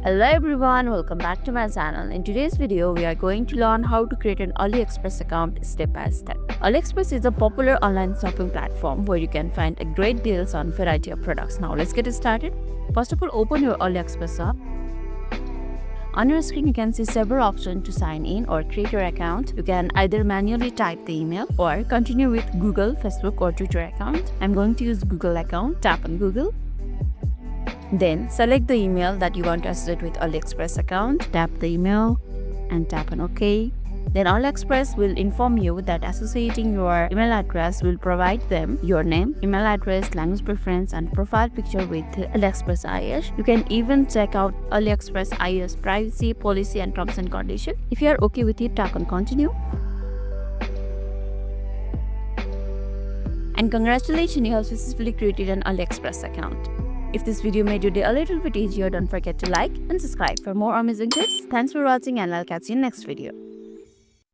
Hello everyone, welcome back to my channel. In today's video, we are going to learn how to create an AliExpress account step by step. AliExpress is a popular online shopping platform where you can find great deals on variety of products. Now let's get started. First of all, open your AliExpress app. On your screen, you can see several options to sign in or create your account. You can either manually type the email or continue with Google, Facebook or Twitter account. I'm going to use Google account. Tap on Google. Then select the email that you want to associate with AliExpress account. Tap the email and tap on OK. Then AliExpress will inform you that associating your email address will provide them your name, email address, language preference, and profile picture with AliExpress IS. You can even check out AliExpress IS privacy policy and terms and conditions. If you are okay with it, tap on continue. And congratulations, you have successfully created an AliExpress account. If this video made your day a little bit easier, don't forget to like and subscribe for more amazing tips. Thanks for watching and I'll catch you in next video.